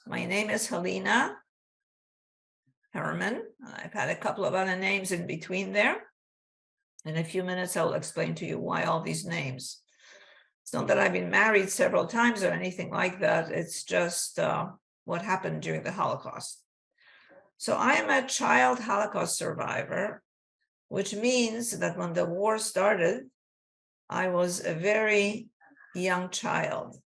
My name is Halina Herman. I've had a couple of other names in between there. In a few minutes, I'll explain to you why all these names. It's not that I've been married several times or anything like that. It's just what happened during the Holocaust. So I am a child Holocaust survivor, which means that when the war started, I was a very young child.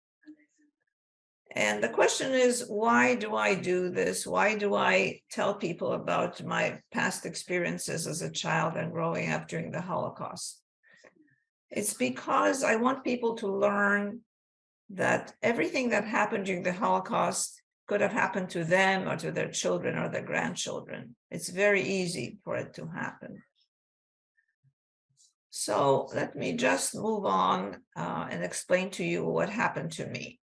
And the question is, why do I do this? Why do I tell people about my past experiences as a child and growing up during the Holocaust? It's because I want people to learn that everything that happened during the Holocaust could have happened to them or to their children or their grandchildren. It's very easy for it to happen. So let me just move on and explain to you what happened to me.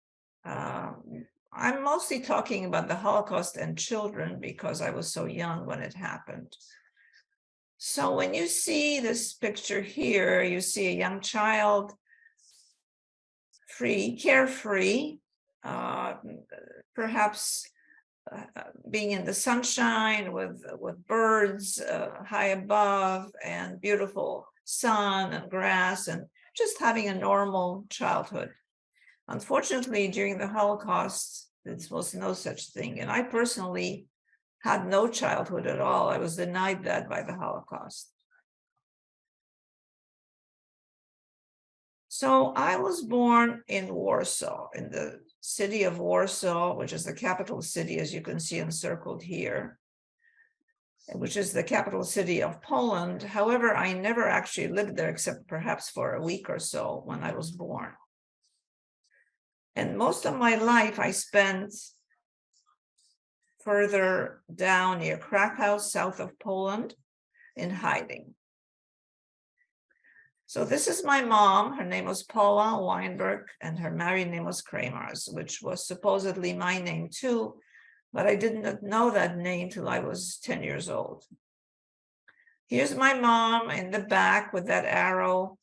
I'm mostly talking about the Holocaust and children because I was so young when it happened. So when you see this picture here, you see a young child, carefree, perhaps being in the sunshine with birds high above and beautiful sun and grass and just having a normal childhood. Unfortunately, during the Holocaust, there was no such thing. And I personally had no childhood at all. I was denied that by the Holocaust. So I was born in Warsaw, in the city of Warsaw, which is the capital city, as you can see encircled here, which is the capital city of Poland. However, I never actually lived there except perhaps for a week or so when I was born. And most of my life I spent further down near Krakow, south of Poland, in hiding. So this is my mom. Her name was Paula Weinberg, and her married name was Kramers, which was supposedly my name too, but I didn't know that name till I was 10 years old. Here's my mom in the back with that arrow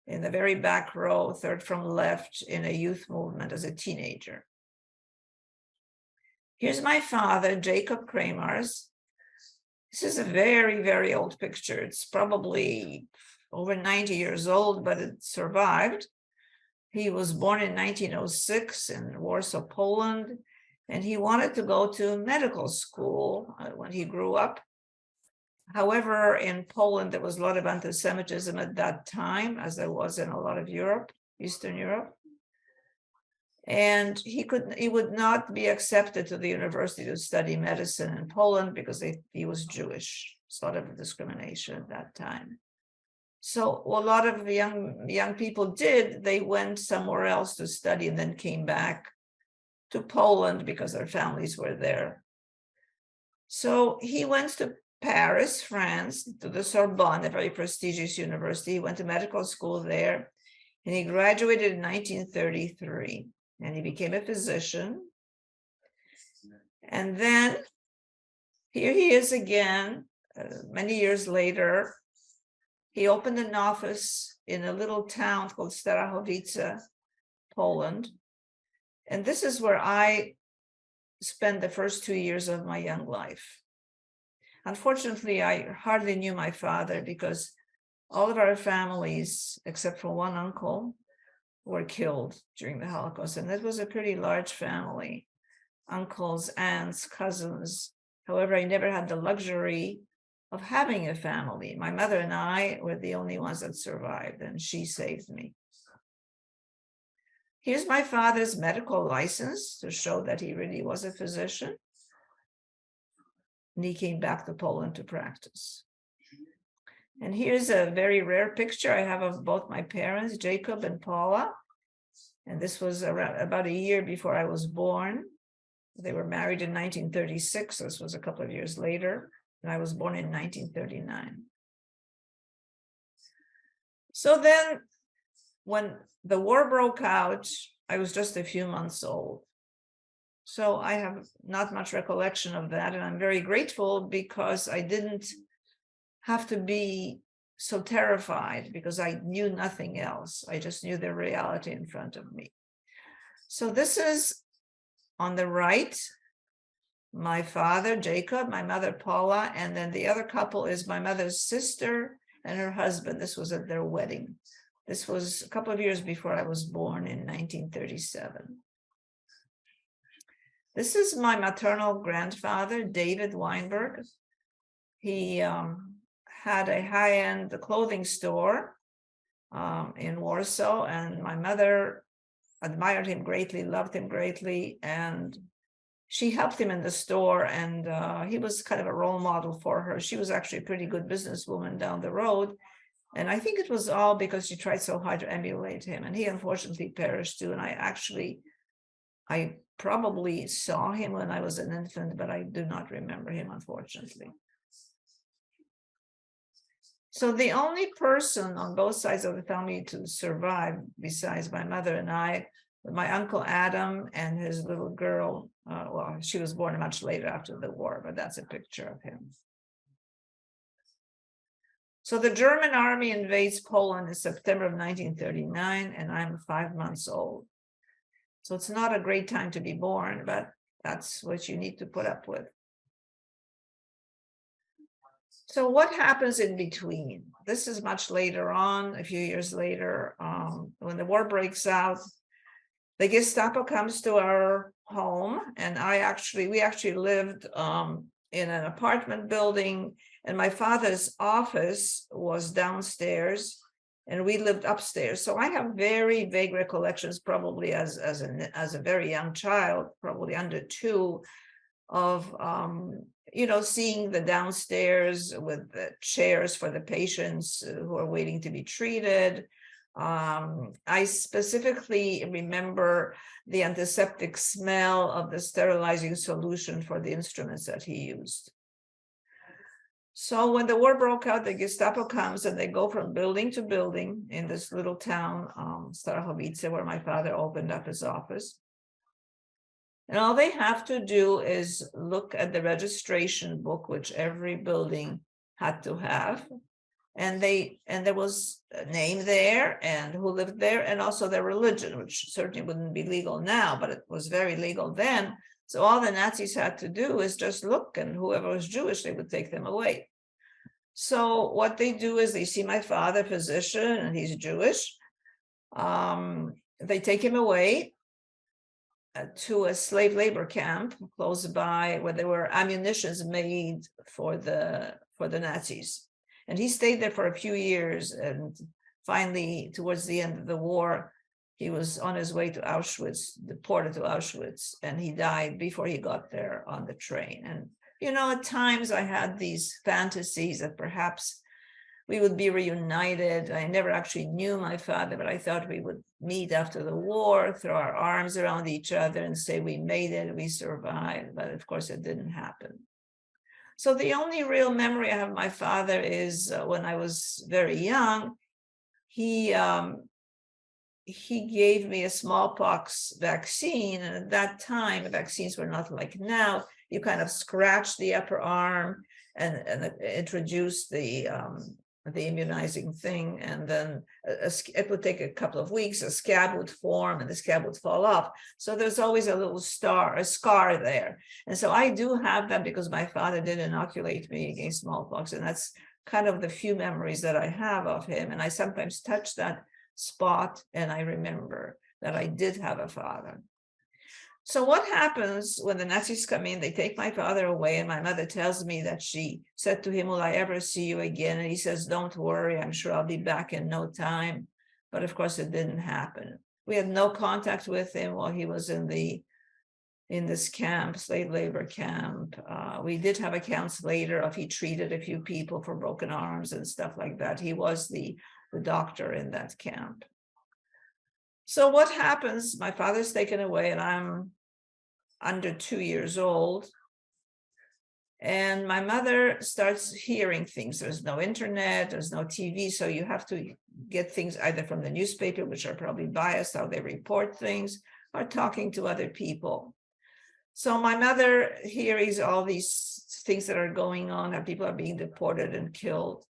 in the very back row, third from left, in a youth movement as a teenager. Here's my father, Jacob Kramers. This is a very, very old picture. It's probably over 90 years old, but it survived. He was born in 1906 in Warsaw, Poland, and he wanted to go to medical school when he grew up. However, in Poland, there was a lot of anti-Semitism at that time, as there was in a lot of Europe, Eastern Europe. And he would not be accepted to the university to study medicine in Poland because he was Jewish, sort of discrimination at that time. So a lot of young people did. They went somewhere else to study and then came back to Poland because their families were there. So he went to Paris, France, to the Sorbonne, a very prestigious university. He went to medical school there, and he graduated in 1933, and he became a physician. And then here he is again, many years later. He opened an office in a little town called Starachowice, Poland. And this is where I spent the first 2 years of my young life. Unfortunately, I hardly knew my father because all of our families, except for one uncle, were killed during the Holocaust. And that was a pretty large family, uncles, aunts, cousins. However, I never had the luxury of having a family. My mother and I were the only ones that survived, and she saved me. Here's my father's medical license to show that he really was a physician. And he came back to Poland to practice. And here's a very rare picture I have of both my parents, Jacob and Paula. And this was about a year before I was born. They were married in 1936. This was a couple of years later. And I was born in 1939. So then when the war broke out, I was just a few months old. So I have not much recollection of that. And I'm very grateful because I didn't have to be so terrified because I knew nothing else. I just knew the reality in front of me. So this is on the right, my father, Jacob, my mother, Paula, and then the other couple is my mother's sister and her husband. This was at their wedding. This was a couple of years before I was born in 1937. This is my maternal grandfather, David Weinberg. He had a high-end clothing store in Warsaw, and my mother admired him greatly, loved him greatly, and she helped him in the store, and he was kind of a role model for her. She was actually a pretty good businesswoman down the road, and I think it was all because she tried so hard to emulate him, and he unfortunately perished too. And I probably saw him when I was an infant, but I do not remember him, unfortunately. So the only person on both sides of the family to survive, besides my mother and I, my uncle Adam and his little girl, well, she was born much later after the war, but that's a picture of him. So the German army invades Poland in September of 1939, and I'm 5 months old. So it's not a great time to be born, but that's what you need to put up with. So what happens in between? This is much later on, a few years later, when the war breaks out. The Gestapo comes to our home, and we actually lived in an apartment building, and my father's office was downstairs, and we lived upstairs. So I have very vague recollections, probably as a very young child, probably under 2, of seeing the downstairs with the chairs for the patients who are waiting to be treated. I specifically remember the antiseptic smell of the sterilizing solution for the instruments that he used. So when the war broke out, the Gestapo comes and they go from building to building in this little town, Starachowice, where my father opened up his office. And all they have to do is look at the registration book, which every building had to have. And there was a name there and who lived there, and also their religion, which certainly wouldn't be legal now, but it was very legal then. So all the Nazis had to do is just look, and whoever was Jewish, they would take them away. So what they do is they see my father, physician, and he's Jewish. They take him away to a slave labor camp close by, where there were ammunitions made for the Nazis. And he stayed there for a few years, and finally, towards the end of the war, he was on his way to Auschwitz, deported to Auschwitz, and he died before he got there on the train. And, at times I had these fantasies that perhaps we would be reunited. I never actually knew my father, but I thought we would meet after the war, throw our arms around each other and say, we made it, we survived. But of course, it didn't happen. So the only real memory I have of my father is when I was very young, he gave me a smallpox vaccine. And at that time, the vaccines were not like now. You kind of scratch the upper arm and introduce the immunizing thing, and then it would take a couple of weeks, a scab would form and the scab would fall off. So there's always a little scar there. And so I do have that because my father did inoculate me against smallpox, and that's kind of the few memories that I have of him. And I sometimes touch that spot and I remember that I did have a father. So what happens when the Nazis come in? They take my father away, and my mother tells me that she said to him, will I ever see you again? And he says, don't worry, I'm sure I'll be back in no time. But of course, it didn't happen. We had no contact with him while he was in this camp, slave labor camp. We did have accounts later of he treated a few people for broken arms and stuff like that. He was the doctor in that camp. So what happens? My father's taken away, and I'm under 2 years old. And my mother starts hearing things. There's no internet, there's no TV. So you have to get things either from the newspaper, which are probably biased, how they report things, or talking to other people. So my mother hears all these things that are going on, how people are being deported and killed.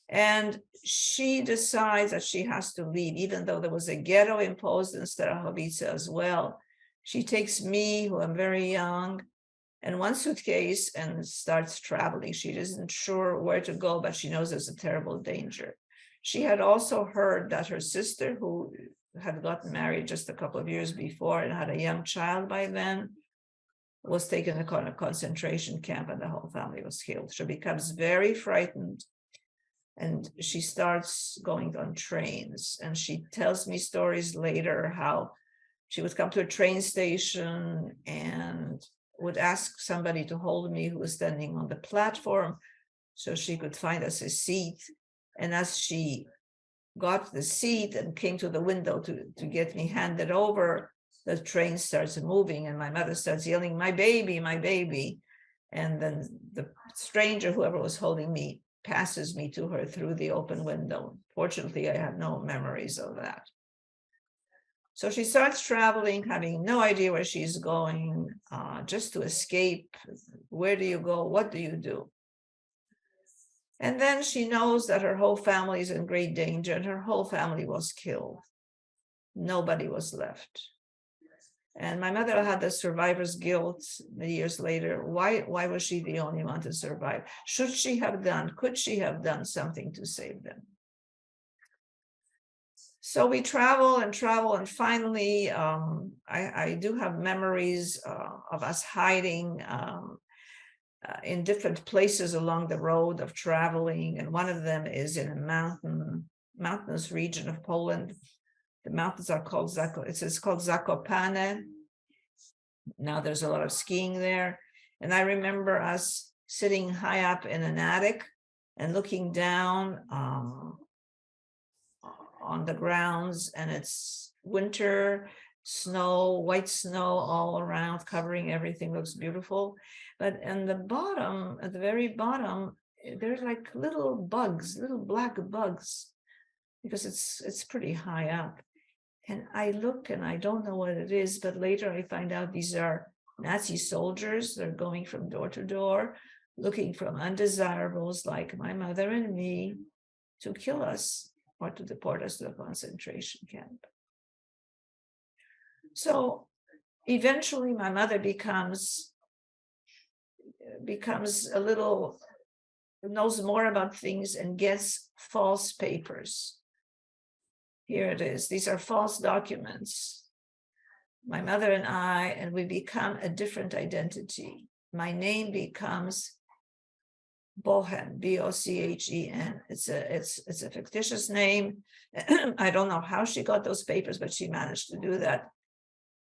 And she decides that she has to leave, even though there was a ghetto imposed in Starachowice as well. She takes me, who am very young, and one suitcase and starts traveling. She isn't sure where to go, but she knows there's a terrible danger. She had also heard that her sister, who had gotten married just a couple of years before and had a young child by then, was taken to a concentration camp, and the whole family was killed. She becomes very frightened, and she starts going on trains. And she tells me stories later how she would come to a train station and would ask somebody to hold me who was standing on the platform so she could find us a seat. And as she got the seat and came to the window to get me handed over, the train starts moving and my mother starts yelling, "My baby, my baby." And then the stranger, whoever was holding me, passes me to her through the open window. Fortunately, I have no memories of that. So she starts traveling, having no idea where she's going, just to escape. Where do you go? What do you do? And then she knows that her whole family is in great danger, and her whole family was killed. Nobody was left. And my mother had the survivor's guilt many years later. Why was she the only one to survive? Could she have done something to save them? So we travel, and finally, I do have memories of us hiding in different places along the road of traveling, and one of them is in a mountainous region of Poland. The mountains are called it's called Zakopane. Now there's a lot of skiing there, and I remember us sitting high up in an attic and looking down on the grounds, and it's winter, snow, white snow all around, covering everything, looks beautiful. But in the bottom, at the very bottom, there's like little bugs, little black bugs, because it's pretty high up. And I look and I don't know what it is, but later I find out these are Nazi soldiers. They're going from door to door, looking for undesirables like my mother and me to kill us or to deport us to a concentration camp. So eventually my mother becomes a little, knows more about things and gets false papers. Here it is. These are false documents. My mother and we become a different identity. My name becomes Bochen, Bochen. It's a fictitious name. I don't know how she got those papers, but she managed to do that.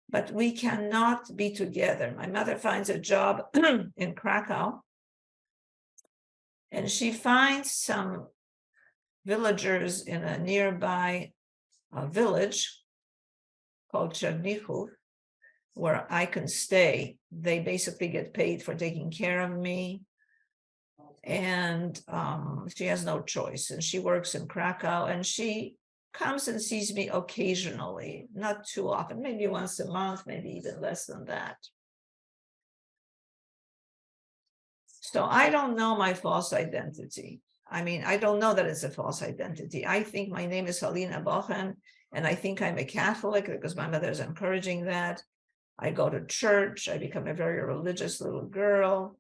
But we cannot be together. My mother finds a job in Krakow, and she finds some villagers in a nearby village called Czernichów, where I can stay. They basically get paid for taking care of me. And she has no choice. And she works in Krakow, and she comes and sees me occasionally, not too often, maybe once a month, maybe even less than that. So I don't know my false identity. I mean, I don't know that it's a false identity. I think my name is Halina Bochen, and I think I'm a Catholic because my mother is encouraging that. I go to church. I become a very religious little girl.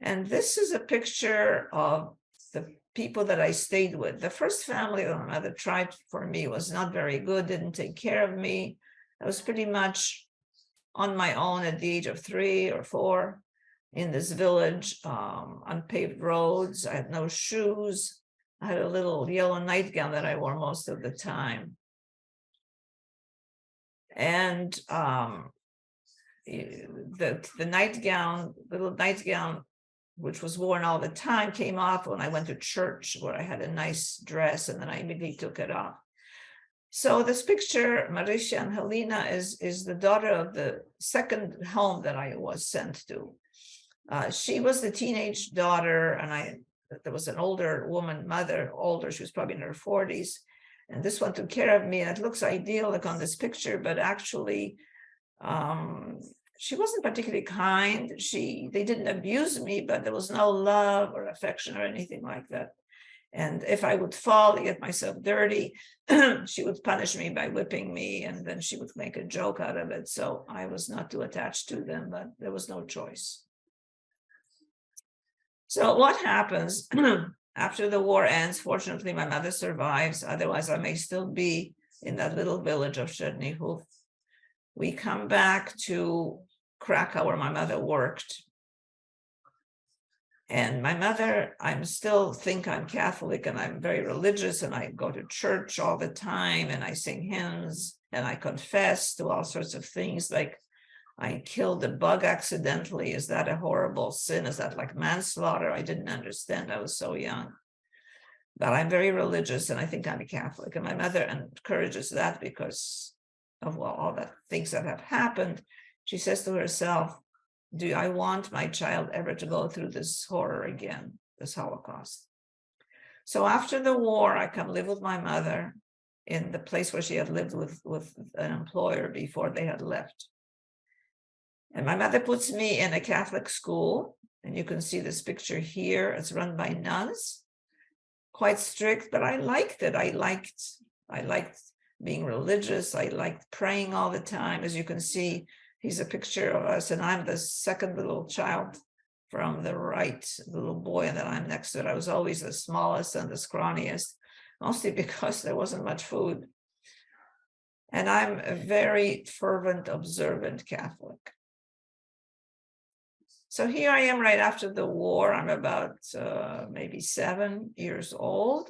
And this is a picture of the people that I stayed with. The first family that my mother tried for me was not very good, didn't take care of me. I was pretty much on my own at the age of 3 or 4 in this village, unpaved roads. I had no shoes. I had a little yellow nightgown that I wore most of the time. And the nightgown, little nightgown, which was worn all the time, came off when I went to church, where I had a nice dress, and then I immediately took it off. So this picture, Marysia and Halina, is the daughter of the second home that I was sent to. She was the teenage daughter, and there was an older woman, mother, older, she was probably in her 40s, and this one took care of me, and it looks idyllic on this picture, but actually, she wasn't particularly kind. They didn't abuse me, but there was no love or affection or anything like that. And if I would fall to get myself dirty, she would punish me by whipping me, and then she would make a joke out of it. So I was not too attached to them, but there was no choice. So what happens after the war ends? Fortunately, my mother survives. Otherwise, I may still be in that little village of Chernihiv. We come back to Krakow, where my mother worked. And my mother, I still think I'm Catholic, and I'm very religious, and I go to church all the time, and I sing hymns, and I confess to all sorts of things, like I killed a bug accidentally. Is that a horrible sin? Is that like manslaughter? I didn't understand. I was so young. But I'm very religious, and I think I'm a Catholic. And my mother encourages that because of all the things that have happened. She says to herself, do I want my child ever to go through this horror again, this Holocaust? So after the war, I come live with my mother in the place where she had lived with an employer before they had left. And my mother puts me in a Catholic school, and you can see this picture here. It's run by nuns, quite strict, but I liked it. I liked being religious. I liked praying all the time. As you can see, here's a picture of us, and I'm the second little child from the right, the little boy, and then I'm next to it. I was always the smallest and the scrawniest, mostly because there wasn't much food. And I'm a very fervent, observant Catholic. So here I am right after the war. I'm about maybe 7 years old.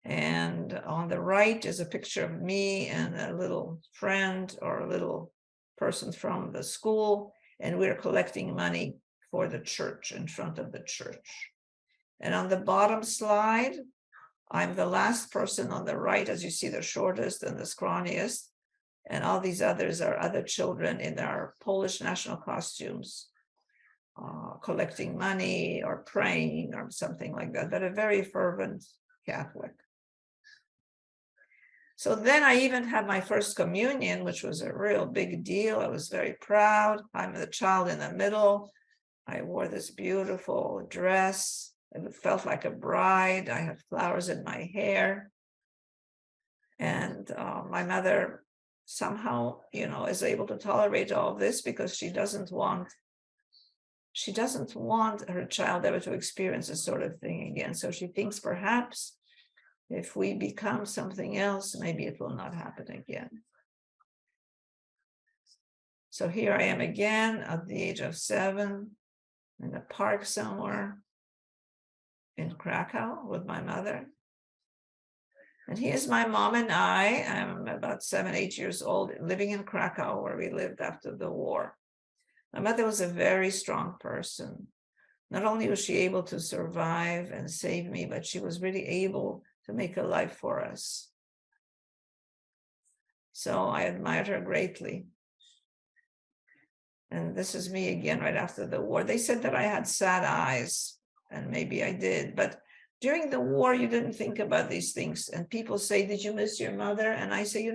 And on the right is a picture of me and a little friend or a little person from the school. And we're collecting money for the church, in front of the church. And on the bottom slide, I'm the last person on the right, as you see, the shortest and the scrawniest. And all these others are other children in their Polish national costumes, collecting money or praying or something like that, but a very fervent Catholic. So then I even had my first communion, which was a real big deal. I was very proud. I'm the child in the middle. I wore this beautiful dress. It felt like a bride. I had flowers in my hair. And my mother somehow, is able to tolerate all of this because she doesn't want her child ever to experience this sort of thing again. So she thinks perhaps if we become something else, maybe it will not happen again. So here I am again at the age of 7 in a park somewhere in Krakow with my mother. And here's my mom and I. I'm about 7, 8 years old, living in Krakow, where we lived after the war. My mother was a very strong person. Not only was she able to survive and save me, but she was really able to make a life for us. So I admired her greatly. And this is me again right after the war. They said that I had sad eyes, and maybe I did, but during the war, you didn't think about these things. And people say, did you miss your mother? And I say,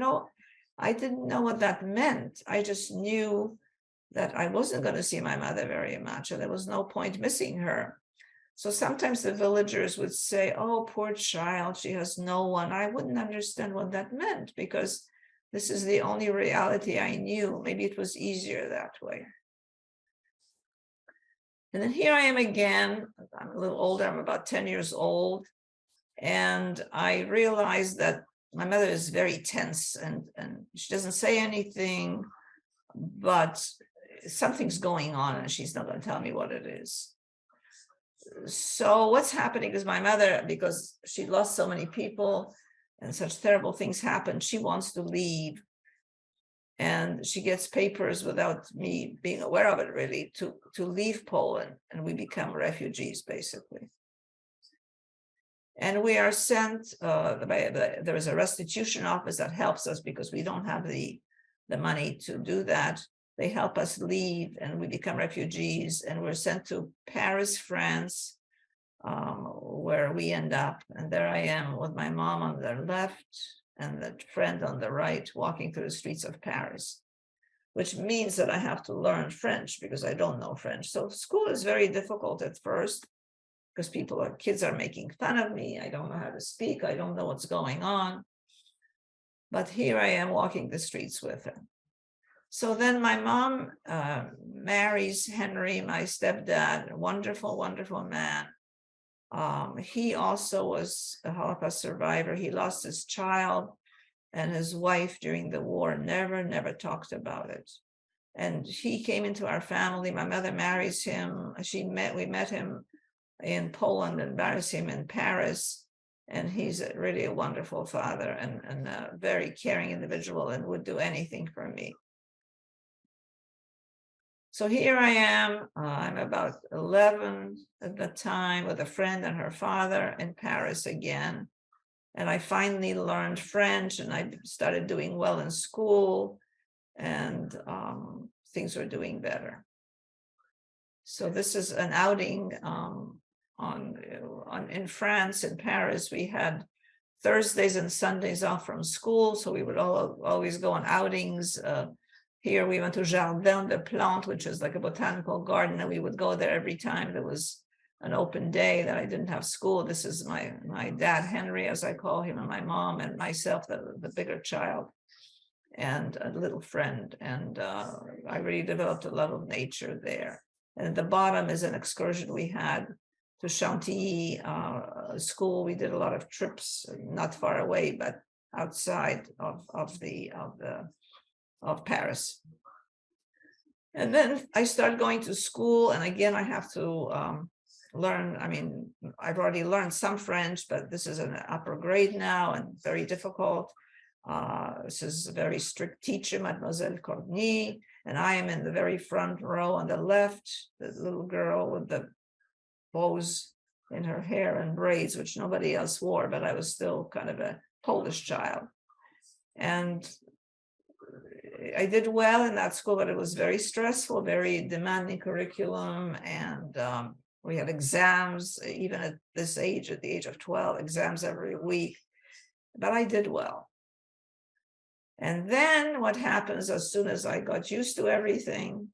I didn't know what that meant. I just knew that I wasn't going to see my mother very much, and there was no point missing her. So sometimes the villagers would say, oh, poor child, she has no one. I wouldn't understand what that meant because this is the only reality I knew. Maybe it was easier that way. And then here I am again. I'm a little older. I'm about 10 years old. And I realized that my mother is very tense and she doesn't say anything, but something's going on and she's not going to tell me what it is. So what's happening is my mother, because she lost so many people and such terrible things happened, she wants to leave. And she gets papers without me being aware of it, really, to leave Poland. And we become refugees, basically. And we are sent, there is a restitution office that helps us because we don't have the money to do that. They help us leave and we become refugees, and we're sent to Paris, France, where we end up. And there I am with my mom on the left and the friend on the right, walking through the streets of Paris, which means that I have to learn French because I don't know French. So school is very difficult at first because kids are making fun of me. I don't know how to speak. I don't know what's going on. But here I am walking the streets with her. So then my mom marries Henry, my stepdad, a wonderful, wonderful man. He also was a Holocaust survivor. He lost his child and his wife during the war, never talked about it. And he came into our family. My mother marries him. We met him in Poland and marries him in Paris. And he's really a wonderful father and a very caring individual and would do anything for me. So here I am. I'm about 11 at the time with a friend and her father in Paris again. And I finally learned French and I started doing well in school and things were doing better. So this is an outing in France, in Paris. We had Thursdays and Sundays off from school, so we would always go on outings. Here we went to Jardin des Plantes, which is like a botanical garden, and we would go there every time there was an open day that I didn't have school. This is my dad, Henry, as I call him, and my mom and myself, the bigger child, and a little friend. And I really developed a love of nature there. And at the bottom is an excursion we had to Chantilly school. We did a lot of trips, not far away, but outside of Paris. And then I started going to school, and again, I have to learn. I mean, I've already learned some French, but this is an upper grade now and very difficult. This is a very strict teacher, Mademoiselle Corny, and I am in the very front row on the left, the little girl with the bows in her hair and braids, which nobody else wore, but I was still kind of a Polish child. And I did well in that school, but it was very stressful, very demanding curriculum. And we had exams, even at this age, at the age of 12, exams every week, but I did well. And then what happens as soon as I got used to everything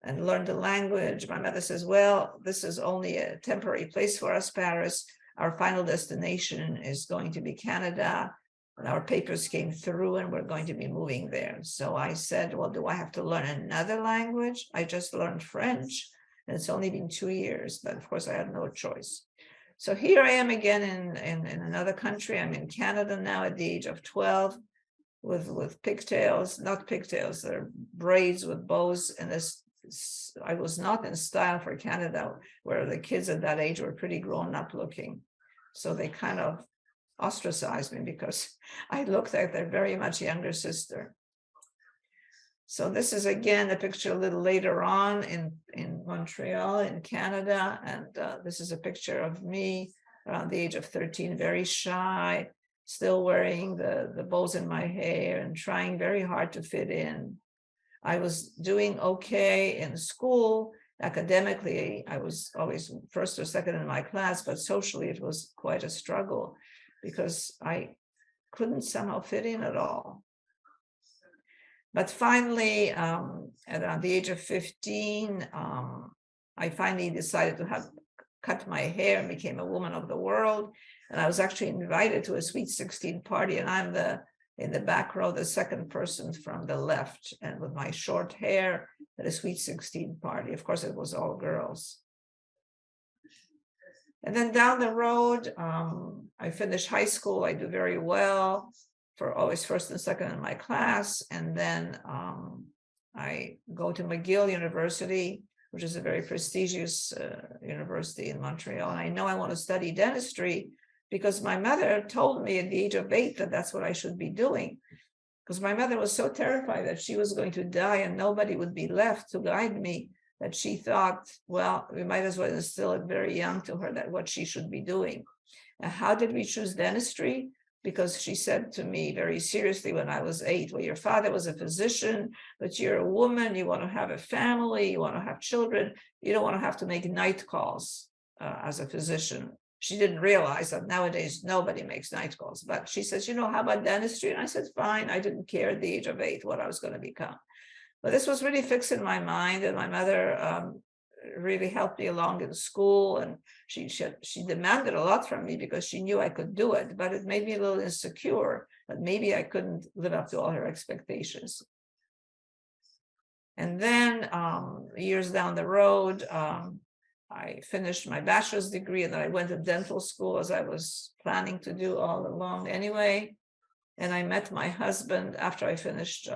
and learned the language, my mother says, well, this is only a temporary place for us, Paris. Our final destination is going to be Canada. And our papers came through and we're going to be moving there. So I said, well, do I have to learn another language? I just learned French and it's only been 2 years, but of course I had no choice. So here I am again in another country. I'm in Canada now at the age of 12 with pigtails, not pigtails, they're braids with bows. And I was not in style for Canada, where the kids at that age were pretty grown up looking. So they kind of ostracized me because I looked like their very much younger sister. So this is again a picture a little later on in Montreal, in Canada. And this is a picture of me around the age of 13, very shy, still wearing the bows in my hair and trying very hard to fit in. I was doing okay in school. Academically, I was always first or second in my class, but socially it was quite a struggle because I couldn't somehow fit in at all. But finally, at the age of 15, I finally decided to cut my hair and became a woman of the world. And I was actually invited to a Sweet 16 party, and I'm in the back row, the second person from the left, and with my short hair at a Sweet 16 party. Of course, it was all girls. And then down the road, I finished high school. I do very well, for always first and second in my class. And then I go to McGill University, which is a very prestigious university in Montreal. And I know I want to study dentistry because my mother told me at the age of 8 that that's what I should be doing. Because my mother was so terrified that she was going to die and nobody would be left to guide me, that she thought, well, we might as well instill it very young to her that what she should be doing. And how did we choose dentistry? Because she said to me very seriously when I was 8, well, your father was a physician, but you're a woman, you want to have a family, you want to have children, you don't want to have to make night calls as a physician. She didn't realize that nowadays nobody makes night calls, but she says, how about dentistry? And I said, fine. I didn't care at the age of 8 what I was going to become. But this was really fixed in my mind, and my mother really helped me along in school, and she demanded a lot from me because she knew I could do it, but it made me a little insecure that maybe I couldn't live up to all her expectations. And then years down the road, I finished my bachelor's degree, and then I went to dental school, as I was planning to do all along anyway. And I met my husband after I finished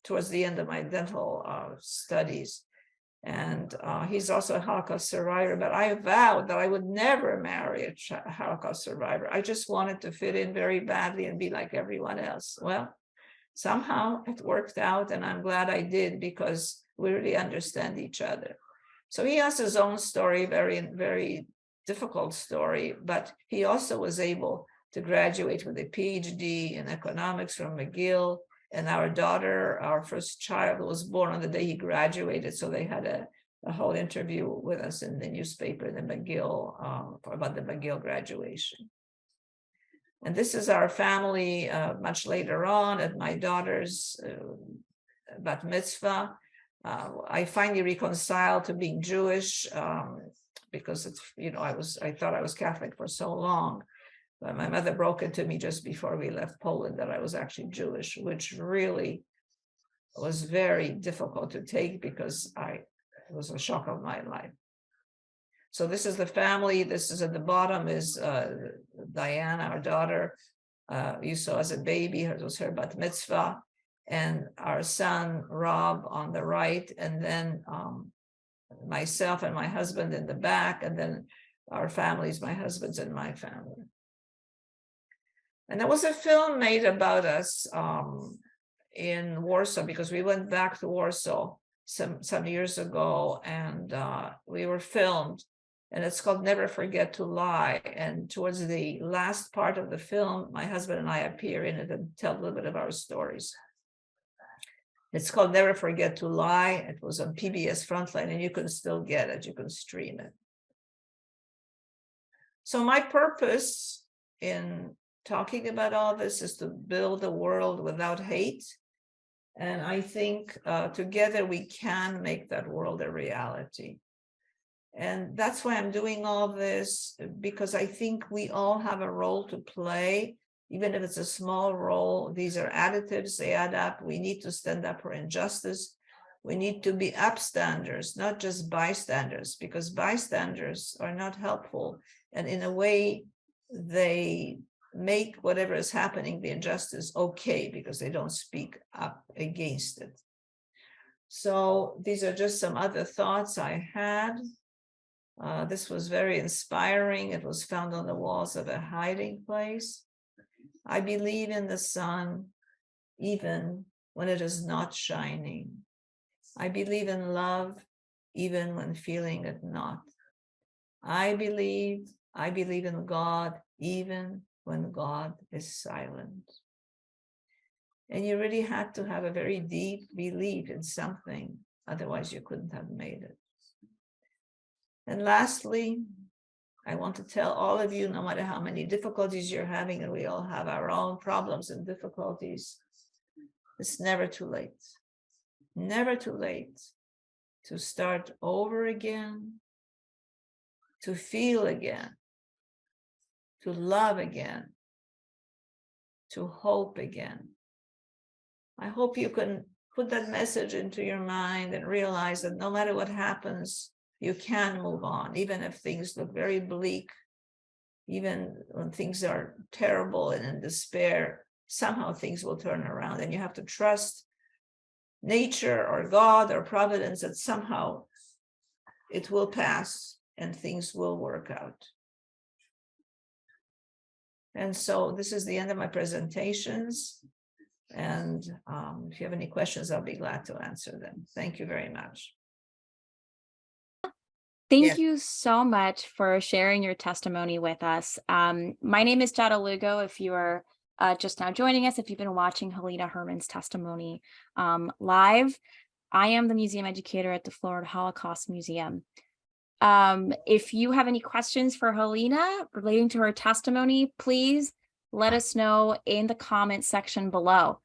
towards the end of my dental studies. And he's also a Holocaust survivor, but I vowed that I would never marry a Holocaust survivor. I just wanted to fit in very badly and be like everyone else. Well, somehow it worked out, and I'm glad I did, because we really understand each other. So he has his own story, very, very difficult story, but he also was able to graduate with a PhD in economics from McGill. And our daughter, our first child, was born on the day he graduated. So they had a whole interview with us in the newspaper, the McGill, about the McGill graduation. And this is our family much later on at my daughter's bat mitzvah. I finally reconciled to being Jewish because it's, I thought I was Catholic for so long. But my mother broke it to me just before we left Poland that I was actually Jewish, which really was very difficult to take because it was a shock of my life. So this is the family. This is at the bottom is Diana, our daughter. You saw as a baby, it was her bat mitzvah, and our son Rob on the right, and then myself and my husband in the back, and then our families, my husband's and my family. And there was a film made about us in Warsaw, because we went back to Warsaw some years ago, and we were filmed, and it's called Never Forget to Lie. And towards the last part of the film, my husband and I appear in it and tell a little bit of our stories. It's called Never Forget to Lie. It was on PBS Frontline, and you can still get it. You can stream it. So my purpose in talking about all this is to build a world without hate. And I think together we can make that world a reality. And that's why I'm doing all this, because I think we all have a role to play, even if it's a small role. These are additives, they add up. We need to stand up for injustice. We need to be upstanders, not just bystanders, because bystanders are not helpful. And in a way, they make whatever is happening, the injustice, okay, because they don't speak up against it. So these are just some other thoughts I had. This was very inspiring. It was found on the walls of a hiding place. I believe in the sun, even when it is not shining. I believe in love, even when feeling it not. I believe in God, even when God is silent. And you really had to have a very deep belief in something, otherwise you couldn't have made it. And lastly, I want to tell all of you, no matter how many difficulties you're having, and we all have our own problems and difficulties, it's never too late. Never too late to start over again, to feel again, to love again, to hope again. I hope you can put that message into your mind and realize that no matter what happens, you can move on, even if things look very bleak, even when things are terrible and in despair, somehow things will turn around, and you have to trust nature or God or providence that somehow it will pass and things will work out. And so this is the end of my presentations. And if you have any questions, I'll be glad to answer them. Thank you very much. Thank you so much for sharing your testimony with us. My name is Jada Lugo. If you are just now joining us, if you've been watching Halina Herman's testimony live, I am the museum educator at the Florida Holocaust Museum. If you have any questions for Halina relating to her testimony, please let us know in the comment section below.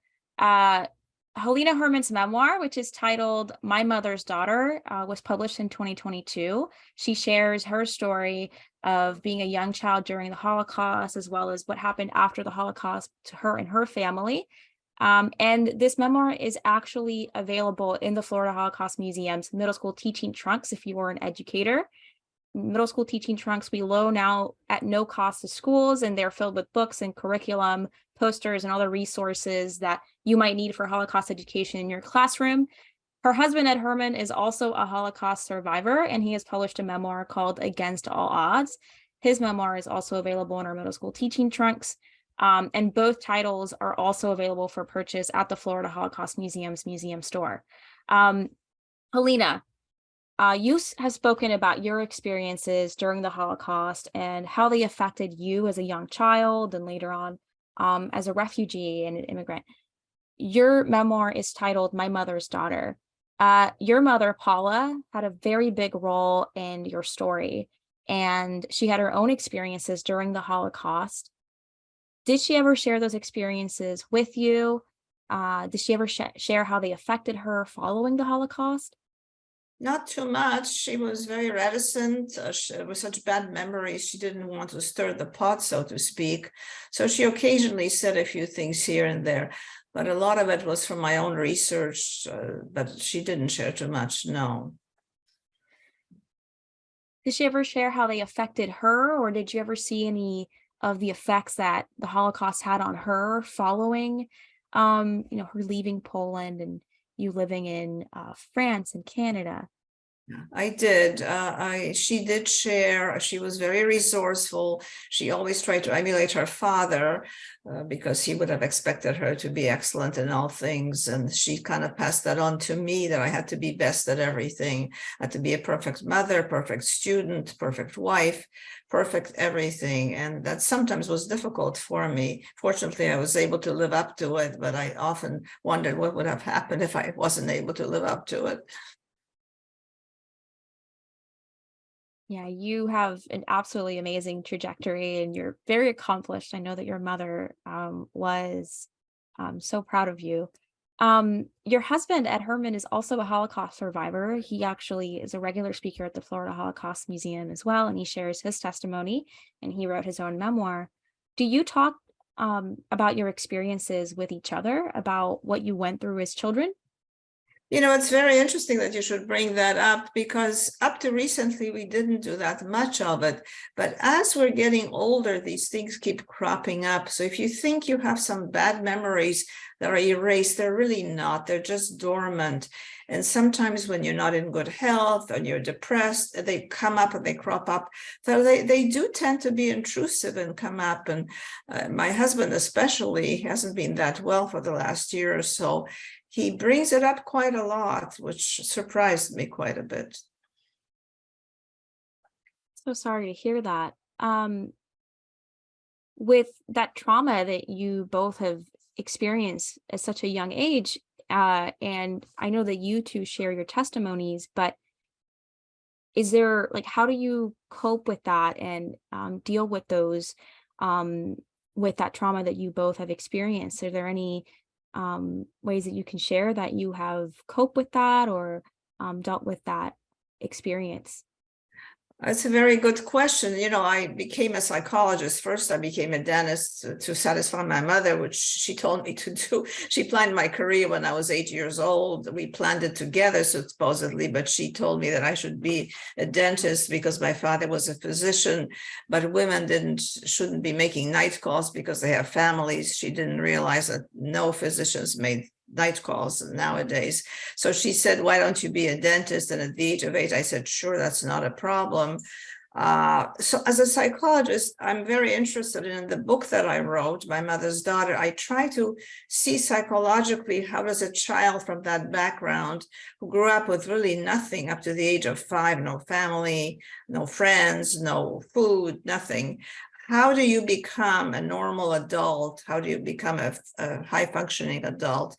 Halina Herman's memoir, which is titled My Mother's Daughter, was published in 2022. She shares her story of being a young child during the Holocaust, as well as what happened after the Holocaust to her and her family. And this memoir is actually available in the Florida Holocaust Museum's middle school teaching trunks if you are an educator. Middle school teaching trunks we loan out at no cost to schools, and they're filled with books and curriculum, posters, and other resources that you might need for Holocaust education in your classroom. Her husband, Ed Herman, is also a Holocaust survivor, and he has published a memoir called Against All Odds. His memoir is also available in our middle school teaching trunks. And both titles are also available for purchase at the Florida Holocaust Museum's museum store. Halina, you have spoken about your experiences during the Holocaust and how they affected you as a young child and later on as a refugee and an immigrant. Your memoir is titled My Mother's Daughter. Your mother, Paula, had a very big role in your story, and she had her own experiences during the Holocaust. Did she ever share those experiences with you? Did she ever share how they affected her following the Holocaust? Not too much. She was very reticent. With such bad memories, she didn't want to stir the pot, so to speak. So she occasionally said a few things here and there, but a lot of it was from my own research, but she didn't share too much, no. Did she ever share how they affected her, or did you ever see any of the effects that the Holocaust had on her following, her leaving Poland and you living in France and Canada? I did. She did share. She was very resourceful. She always tried to emulate her father because he would have expected her to be excellent in all things. And she kind of passed that on to me, that I had to be best at everything. I had to be a perfect mother, perfect student, perfect wife, perfect everything. And that sometimes was difficult for me. Fortunately, I was able to live up to it, but I often wondered what would have happened if I wasn't able to live up to it. Yeah, you have an absolutely amazing trajectory and you're very accomplished. I know that your mother was so proud of you. Your husband, Ed Herman, is also a Holocaust survivor. He actually is a regular speaker at the Florida Holocaust Museum as well, and he shares his testimony and he wrote his own memoir. Do you talk about your experiences with each other, about what you went through as children? You know, it's very interesting that you should bring that up, because up to recently, we didn't do that much of it. But as we're getting older, these things keep cropping up. So if you think you have some bad memories that are erased, they're really not. They're just dormant. And sometimes when you're not in good health and you're depressed, they come up and they crop up. So they do tend to be intrusive and come up. And my husband especially hasn't been that well for the last year or so. He brings it up quite a lot, which surprised me quite a bit. So sorry to hear that. With that trauma that you both have experienced at such a young age, and I know that you two share your testimonies, but is there, like, how do you cope with that and deal with those, with that trauma that you both have experienced? Are there any ways that you can share that you have coped with that or dealt with that experience? That's a very good question. You know, I became a psychologist. First, I became a dentist to satisfy my mother, which she told me to do. She planned my career when I was 8 years old. We planned it together, supposedly, but she told me that I should be a dentist because my father was a physician, but women shouldn't be making night calls because they have families. She didn't realize that no physicians made night calls nowadays. So she said, why don't you be a dentist? And at the age of 8, I said, sure, that's not a problem. So as a psychologist, I'm very interested in the book that I wrote, My Mother's Daughter. I try to see psychologically, how does a child from that background who grew up with really nothing up to the age of 5, no family, no friends, no food, nothing. How do you become a normal adult? How do you become a high functioning adult?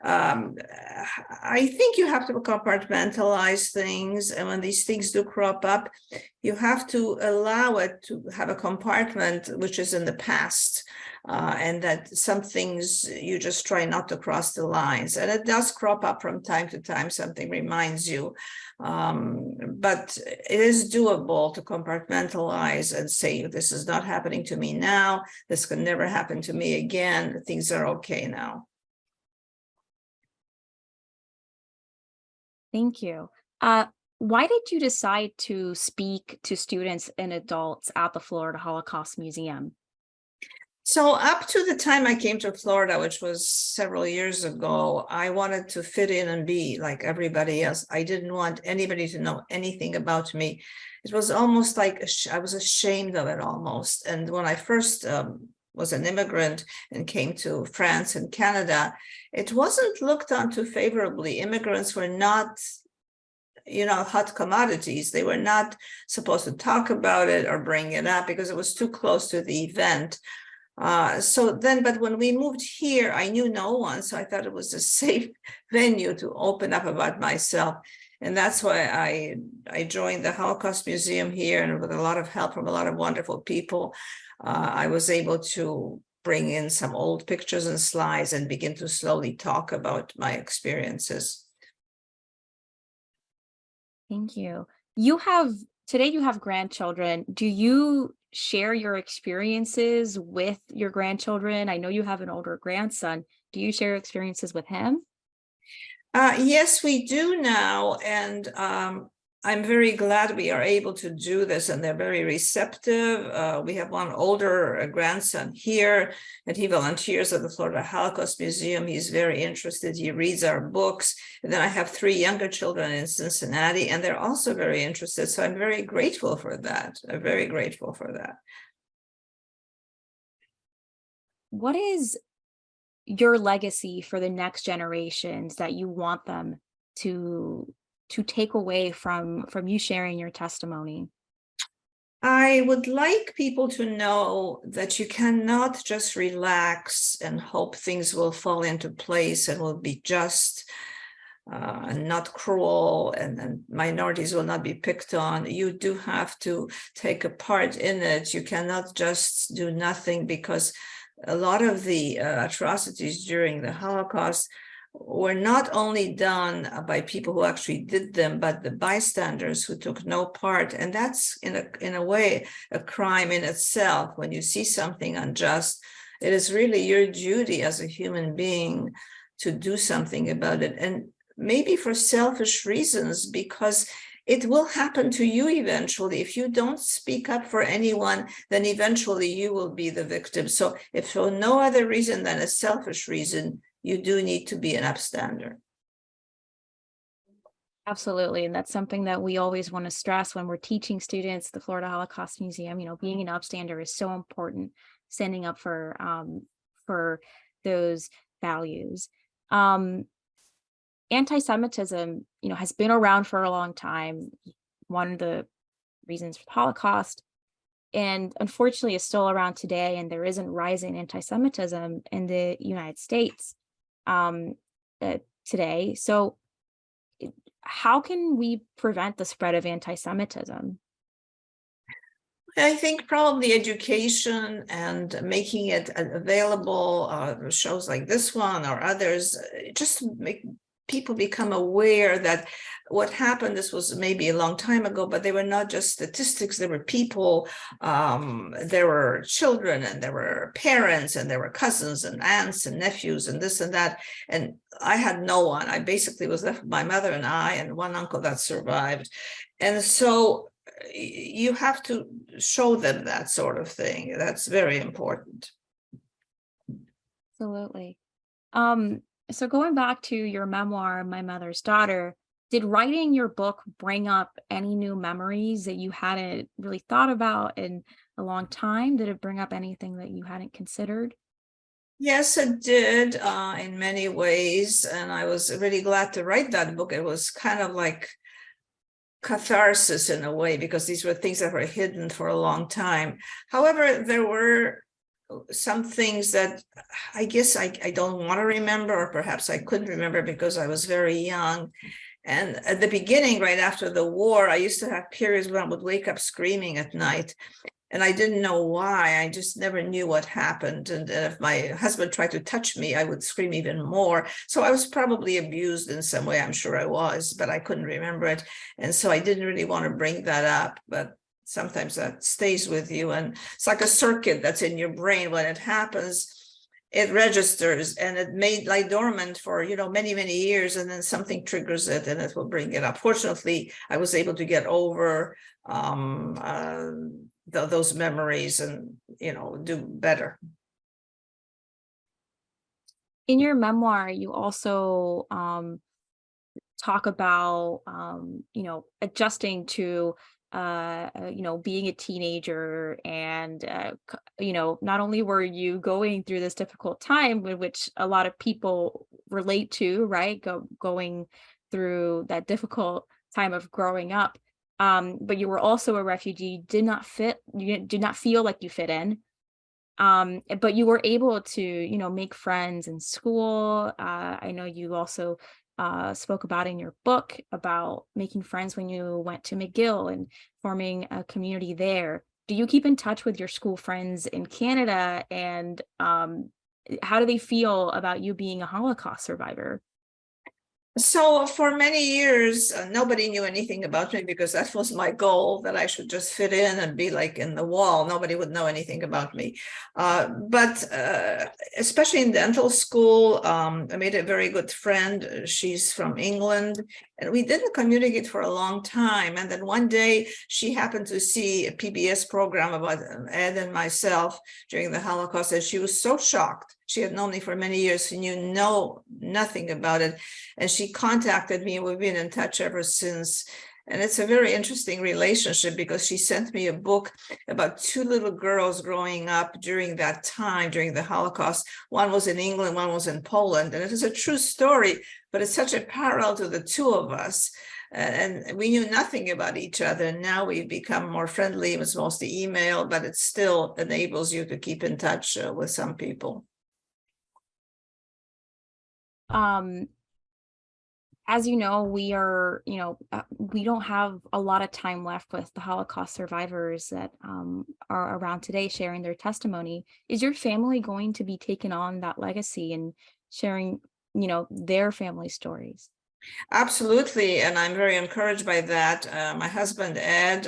I think you have to compartmentalize things, and when these things do crop up, you have to allow it to have a compartment which is in the past, and that some things you just try not to cross the lines, and it does crop up from time to time. Something reminds you, but it is doable to compartmentalize and say, this is not happening to me now, this can never happen to me again, things are okay now. Thank you. Why did you decide to speak to students and adults at the Florida Holocaust Museum? So up to the time I came to Florida, which was several years ago, I wanted to fit in and be like everybody else. I didn't want anybody to know anything about me. It was almost like I was ashamed of it almost. And when I first was an immigrant and came to France and Canada, it wasn't looked on too favorably. Immigrants were not, hot commodities. They were not supposed to talk about it or bring it up because it was too close to the event. But when we moved here, I knew no one, so I thought it was a safe venue to open up about myself. And that's why I joined the Holocaust Museum here, and with a lot of help from a lot of wonderful people, I was able to bring in some old pictures and slides and begin to slowly talk about my experiences. Thank you. Today you have grandchildren. Do you share your experiences with your grandchildren? I know you have an older grandson. Do you share experiences with him? Yes, we do now, and I'm very glad we are able to do this, and they're very receptive. We have one older grandson here, and he volunteers at the Florida Holocaust Museum. He's very interested. He reads our books. And then I have 3 younger children in Cincinnati, and they're also very interested. So I'm very grateful for that. I'm very grateful for that. What is your legacy for the next generations that you want them to take away from you sharing your testimony? I would like people to know that you cannot just relax and hope things will fall into place and will be just and not cruel, and minorities will not be picked on. You do have to take a part in it. You cannot just do nothing, because a lot of the atrocities during the Holocaust were not only done by people who actually did them, but the bystanders who took no part. And that's in a way a crime in itself. When you see something unjust, it is really your duty as a human being to do something about it. And maybe for selfish reasons, because it will happen to you eventually. If you don't speak up for anyone, then eventually you will be the victim. So if for no other reason than a selfish reason, you do need to be an upstander. Absolutely. And that's something that we always want to stress when we're teaching students at the Florida Holocaust Museum. Being an upstander is so important, standing up for those values. Anti-Semitism, has been around for a long time. One of the reasons for the Holocaust, and unfortunately is still around today. And there isn't rising anti-Semitism in the United States today. So how can we prevent the spread of anti-Semitism? I think probably education and making it available, shows like this one or others, just to make people become aware that what happened, this was maybe a long time ago, but they were not just statistics, there were people, there were children, and there were parents, and there were cousins and aunts and nephews and this and that. And I had no one. I basically was left with my mother and I and one uncle that survived. And so you have to show them that sort of thing. That's very important. Absolutely. So going back to your memoir, My Mother's Daughter, did writing your book bring up any new memories that you hadn't really thought about in a long time? Did it bring up anything that you hadn't considered? Yes, it did, in many ways. And I was really glad to write that book. It was kind of like catharsis in a way, because these were things that were hidden for a long time. However, there were some things that I guess I don't want to remember, or perhaps I couldn't remember because I was very young. And at the beginning, right after the war, I used to have periods when I would wake up screaming at night. And I didn't know why. I just never knew what happened. And if my husband tried to touch me, I would scream even more. So I was probably abused in some way. I'm sure I was, but I couldn't remember it. And so I didn't really want to bring that up. But sometimes that stays with you. And it's like a circuit that's in your brain. When it happens, it registers, and it may lie dormant for, many, many years, and then something triggers it and it will bring it up. Fortunately, I was able to get over those memories and, do better. In your memoir, you also talk about, adjusting to, being a teenager, and, not only were you going through this difficult time, which a lot of people relate to, right? Going through that difficult time of growing up. But you were also a refugee, you did not feel like you fit in. But you were able to, make friends in school. I know you also spoke about in your book about making friends when you went to McGill and forming a community there. Do you keep in touch with your school friends in Canada? And how do they feel about you being a Holocaust survivor? So for many years, nobody knew anything about me because that was my goal, that I should just fit in and be like in the wall. Nobody would know anything about me. But especially in dental school, I made a very good friend. She's from England, and we didn't communicate for a long time. And then one day she happened to see a PBS program about Ed and myself during the Holocaust, and she was so shocked. She had known me for many years. She knew nothing about it. And she contacted me, and we've been in touch ever since. And it's a very interesting relationship because she sent me a book about two little girls growing up during that time, during the Holocaust. One was in England, one was in Poland. And it is a true story, but it's such a parallel to the two of us. And we knew nothing about each other. Now we've become more friendly. It was mostly email, but it still enables you to keep in touch with some people. As you know, we are, we don't have a lot of time left with the Holocaust survivors that are around today sharing their testimony. Is your family going to be taking on that legacy and sharing, their family stories? Absolutely, and I'm very encouraged by that. My husband, Ed,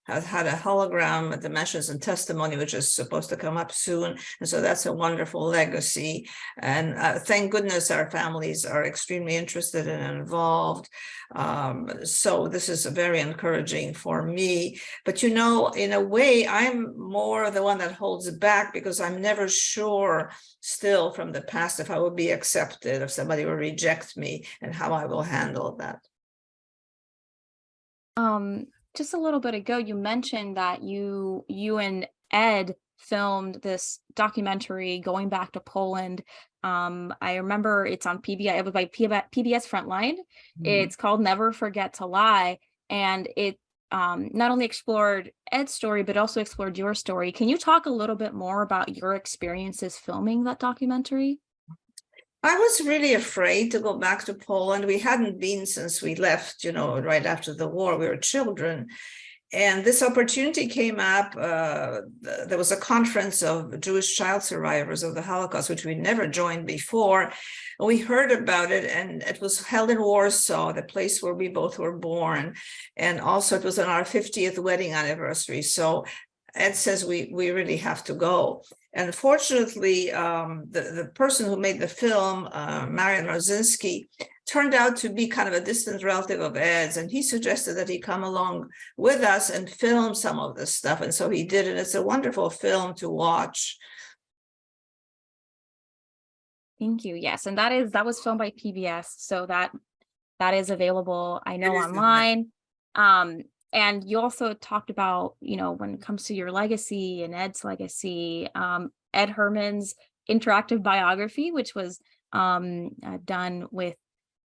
has had a hologram dimensions and testimony, which is supposed to come up soon. And so that's a wonderful legacy. And thank goodness our families are extremely interested and involved. So this is very encouraging for me. But, in a way, I'm more the one that holds it back because I'm never sure still from the past if I will be accepted, if somebody will reject me, and how I will handle that. Just a little bit ago, you mentioned that you and Ed filmed this documentary going back to Poland. I remember it's on PBS. It was by PBS Frontline. It's called Never Forget to Lie, and it not only explored Ed's story but also explored your story. Can you talk a little bit more about your experiences filming that documentary? I was really afraid to go back to Poland. We hadn't been since we left, right after the war. We were children. And this opportunity came up. There was a conference of Jewish child survivors of the Holocaust, which we never joined before. We heard about it, and it was held in Warsaw, the place where we both were born. And also it was on our 50th wedding anniversary. So Ed says we really have to go. And fortunately, the person who made the film, Marian Rosinski, turned out to be kind of a distant relative of Ed's, and he suggested that he come along with us and film some of this stuff. And so he did, and it's a wonderful film to watch. Thank you. Yes, and that was filmed by PBS, so that is available, I know, online. And you also talked about, when it comes to your legacy and Ed's legacy, Ed Herman's interactive biography, which was done with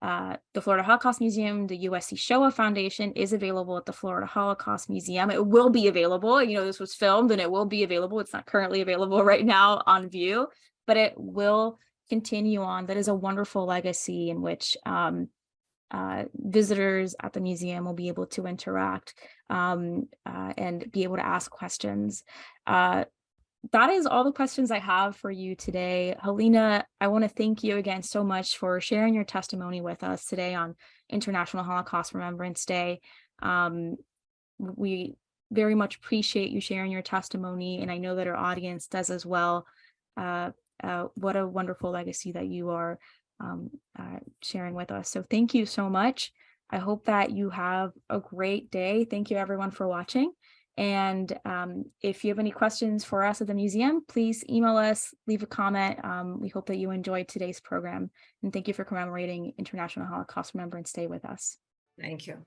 the Florida Holocaust Museum, the USC Shoah Foundation is available at the Florida Holocaust Museum. It will be available. You know, this was filmed and it will be available. It's not currently available right now on view, but it will continue on. That is a wonderful legacy in which visitors at the museum will be able to interact and be able to ask questions. That is all the questions I have for you today. Halina, I want to thank you again so much for sharing your testimony with us today on International Holocaust Remembrance Day. We very much appreciate you sharing your testimony, and I know that our audience does as well. What a wonderful legacy that you are sharing with us. So thank you so much. I hope that you have a great day. Thank you everyone for watching. And if you have any questions for us at the museum, please email us, leave a comment. We hope that you enjoyed today's program. And thank you for commemorating International Holocaust Remembrance Day with us. Thank you.